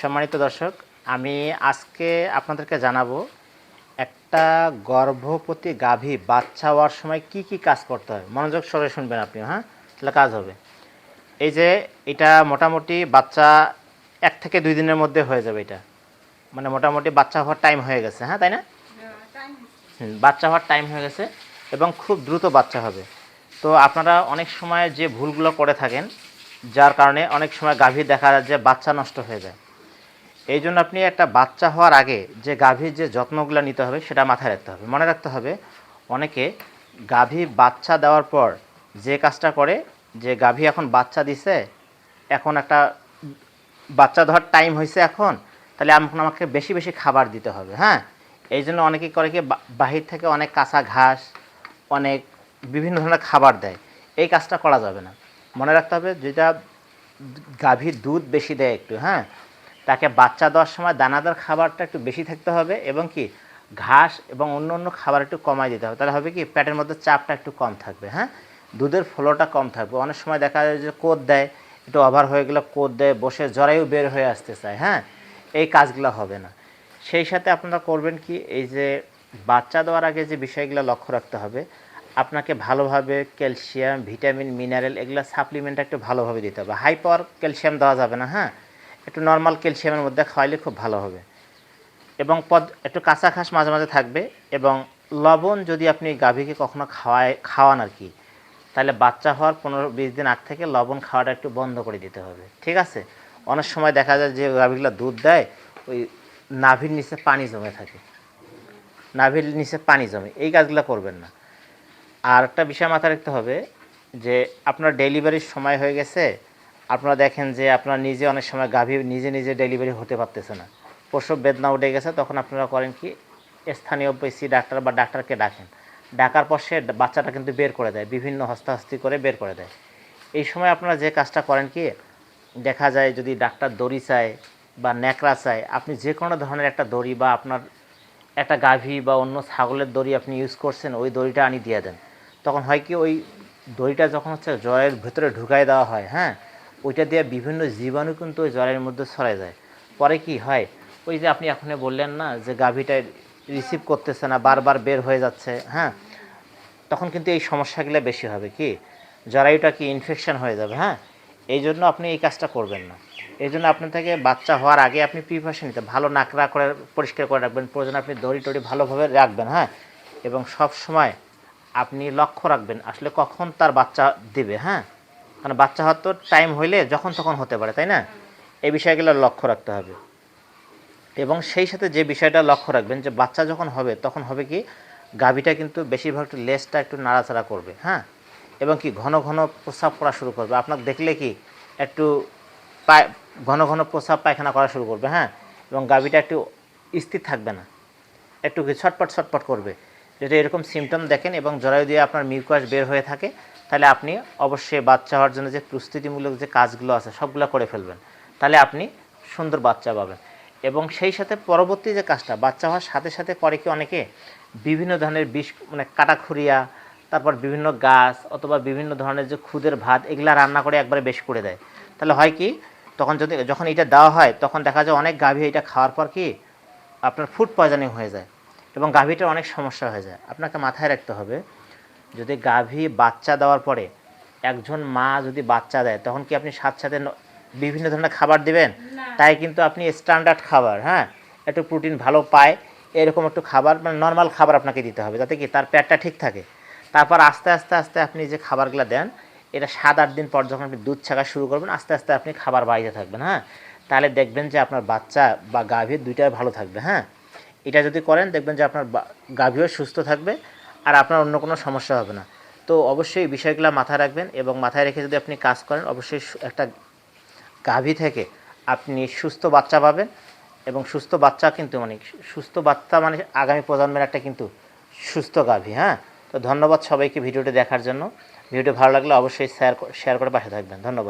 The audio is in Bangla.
সম্মানিত দর্শক, আমি আজকে আপনাদেরকে জানাবো একটা গর্ভবতী গাভী বাচ্চা হওয়ার সময় কি কি কাজ করতে হয়। মনোযোগ সহকারে শুনবেন আপনি, হ্যাঁ? তাহলে কাজ হবে। এই যে এটা মোটামুটি বাচ্চা ১ থেকে ২ দিনের মধ্যে হয়ে যাবে এটা। মানে মোটামুটি বাচ্চা হওয়ার টাইম হয়ে গেছে, হ্যাঁ, তাই না? বাচ্চা হওয়ার টাইম হয়ে গেছে এবং খুব দ্রুত বাচ্চা হবে। তো আপনারা অনেক সময় যে ভুলগুলো করে থাকেন, যার কারণে অনেক সময় গাভী দেখা যায় যে বাচ্চা নষ্ট হয়ে যায়। এই জন্য আপনি একটা বাচ্চা হওয়ার আগে যে গাভীর যে যত্নগুলো নিতে হবে সেটা মাথায় রাখতে হবে। মনে রাখতে হবে, অনেকে গাভী বাচ্চা দেওয়ার পর যে কাজটা করে, যে গাভী এখন বাচ্চা দিছে, এখন একটা বাচ্চা দেওয়ার টাইম হয়েছে এখন, তাহলে এখন আমাকে বেশি বেশি খাবার দিতে হবে, হ্যাঁ? এই জন্য অনেকেই করে কি বাহির থেকে অনেক কাঁচা ঘাস, অনেক বিভিন্ন ধরনের খাবার দেয়। এই কাজটা করা যাবে না। মনে রাখতে হবে, যেটা গাভীর দুধ বেশি দেয় একটু, হ্যাঁ, তাকে বাচ্চা দেওয়ার সময় দানাদার খাবারটা একটু বেশি থাকতে হবে এবং কি ঘাস এবং অন্য অন্য খাবার একটু কমাই দিতে হবে। তাহলে হবে কি পেটের মধ্যে চাপটা একটু কম থাকবে, হ্যাঁ, দুধের ফ্লোটা কম থাকবে। অনেক সময় দেখা যায় যে কোদ দেয়, একটু ওভার হয়ে গেলে কোদ দেয়, বসে জরায়ু বের হয়ে আসতে চায়, হ্যাঁ, এই কাজগুলো হবে না। সেই সাথে আপনারা করবেন কি, এই যে বাচ্চা দেওয়ার আগে যে বিষয়গুলো লক্ষ্য রাখতে হবে, আপনাকে ভালোভাবে ক্যালসিয়াম, ভিটামিন, মিনারেল এগুলো সাপ্লিমেন্ট একটু ভালোভাবে দিতে হবে। হাই পাওয়ার ক্যালসিয়াম দেওয়া যাবে না, হ্যাঁ, একটু নর্মাল ক্যালসিয়ামের মধ্যে খাওয়াইলে খুব ভালো হবে। এবং একটু কাঁচা ঘাস মাঝে মাঝে থাকবে। এবং লবণ যদি আপনি গাভীকে কখনো খাওয়ান আর কি, তাহলে বাচ্চা হওয়ার ১৫-২০ দিন আগ থেকে লবণ খাওয়াটা একটু বন্ধ করে দিতে হবে, ঠিক আছে? অনেক সময় দেখা যায় যে গাভীগুলো দুধ দেয়, ওই নাভির নিচে পানি জমে থাকে, নাভির নিচে পানি জমে, এই কাজগুলো করবেন না। আর একটা বিষয় মাথায় রাখতে হবে, যে আপনার ডেলিভারির সময় হয়ে গেছে, আপনারা দেখেন যে আপনার নিজে অনেক সময় গাভী নিজে নিজে ডেলিভারি হতে পারতেছে না, প্রসব বেদনা উঠে গেছে, তখন আপনারা করেন কি, স্থানীয় পেসি ডাক্তার বা ডাক্তারকে ডাকেন। ডাকার পর সে বাচ্চাটা কিন্তু বের করে দেয়, বিভিন্ন হস্তাহস্তি করে বের করে দেয়। এই সময় আপনারা যে কাজটা করেন কি, দেখা যায় যদি ডাক্তার দড়ি চায় বা ন্যাকড়া চায়, আপনি যে কোনো ধরনের একটা দড়ি বা আপনার একটা গাভী বা অন্য ছাগলের দড়ি আপনি ইউজ করছেন, ওই দড়িটা আনি দিয়ে দেন। তখন হয় কি, ওই দড়িটা যখন হচ্ছে জ্বরের ভেতরে ঢুকাই দেওয়া হয়, হ্যাঁ, ওইটা দিয়ে বিভিন্ন জীবাণু কিন্তু ওই জ্বরের মধ্যে ছড়ায় যায়। পরে কি হয়, ওই যে আপনি এখনই বললেন না যে গাভীটা রিসিভ করতেছে না, বারবার বের হয়ে যাচ্ছে, হ্যাঁ, তখন কিন্তু এই সমস্যাগুলো বেশি হবে, কি জরায়ুটা কি ইনফেকশন হয়ে যাবে, হ্যাঁ। এই জন্য আপনি এই কাজটা করবেন না। এই জন্য আপনার থেকে বাচ্চা হওয়ার আগে আপনি প্রিপারেশন নিতে, ভালো নাকড়া করে পরিষ্কার করে রাখবেন, প্রয়োজনে আপনি দড়ি টড়ি ভালোভাবে রাখবেন, হ্যাঁ। এবং সব সময় আপনি লক্ষ্য রাখবেন আসলে কখন তার বাচ্চা দেবে, হ্যাঁ, কারণ বাচ্চা হওয়ার তো টাইম হইলে যখন তখন হতে পারে, তাই না? এই বিষয়গুলো লক্ষ্য রাখতে হবে। এবং সেই সাথে যে বিষয়টা লক্ষ্য রাখবেন, যে বাচ্চা যখন হবে তখন হবে কি, গাভীটা কিন্তু বেশিরভাগ একটু লেজটা একটু নাড়াচাড়া করবে, হ্যাঁ, এবং কি ঘন ঘন প্রস্রাব করা শুরু করবে। আপনার দেখলে কি একটু ঘন ঘন প্রস্রাব পায়খানা করা শুরু করবে, হ্যাঁ, এবং গাভীটা একটু স্থির থাকবে না, একটু ছটপট ছটপট করবে। যদি এরকম সিমটম দেখেন এবং জরায়ু দিয়ে আপনার মিউকাস বের হয়ে থাকে, তাহলে আপনি অবশ্যই বাচ্চা হওয়ার জন্য যে প্রস্তুতিমূলক যে কাজগুলো আছে সবগুলো করে ফেলবেন, তাহলে আপনি সুন্দর বাচ্চা পাবেন। এবং সেই সাথে পরবর্তী যে কাজটা, বাচ্চা হওয়ার সাথে সাথে করে কি, অনেকে বিভিন্ন ধরনের বিষ, মানে কাটাখুরিয়া, তারপর বিভিন্ন গাছ অথবা বিভিন্ন ধরনের যে খুদের ভাত, এগুলা রান্না করে একবারে বেশ করে দেয়। তাহলে হয় কি, তখন যখন এটা দেওয়া হয়, তখন দেখা যায় অনেক গাভী এটা খাওয়ার পর কি আপনার ফুড পয়জনিং হয়ে যায় এবং গাভীটার অনেক সমস্যা হয়ে যায়। আপনাকে মাথায় রাখতে হবে, যদি গাভী বাচ্চা দেওয়ার পরে একজন মা যদি বাচ্চা দেয়, তখন কি আপনি সাথে সাথে বিভিন্ন ধরনের খাবার দিবেন? তাই কিন্তু আপনি স্ট্যান্ডার্ড খাবার, হ্যাঁ, একটু প্রোটিন ভালো পায় এরকম একটু খাবার, মানে নর্মাল খাবার আপনাকে দিতে হবে, যাতে কি তার পেটটা ঠিক থাকে। তারপর আস্তে আস্তে আস্তে আপনি যে খাবারগুলো দেন, এটা 7-8 দিন পর যখন আপনি দুধ ছাকা শুরু করবেন, আস্তে আস্তে আপনি খাবার বাড়িতে থাকবেন, হ্যাঁ, তাহলে দেখবেন যে আপনার বাচ্চা বা গাভীর দুইটাই ভালো থাকবে, হ্যাঁ। এটা যদি করেন, দেখবেন যে আপনার গাভীও সুস্থ থাকবে আর আপনার অন্য কোনো সমস্যা হবে না। তো অবশ্যই এই বিষয়গুলো মাথায় রাখবেন এবং মাথায় রেখে যদি আপনি কাজ করেন, অবশ্যই একটা গাভী থেকে আপনি সুস্থ বাচ্চা পাবেন। এবং সুস্থ বাচ্চা কিন্তু মানে সুস্থ বাচ্চা মানে আগামী প্রজন্মের একটা কিন্তু সুস্থ গাভী, হ্যাঁ। তো ধন্যবাদ সবাইকে ভিডিওটি দেখার জন্য। ভিডিওটি ভালো লাগলে অবশ্যই শেয়ার করে পাশে থাকবেন। ধন্যবাদ।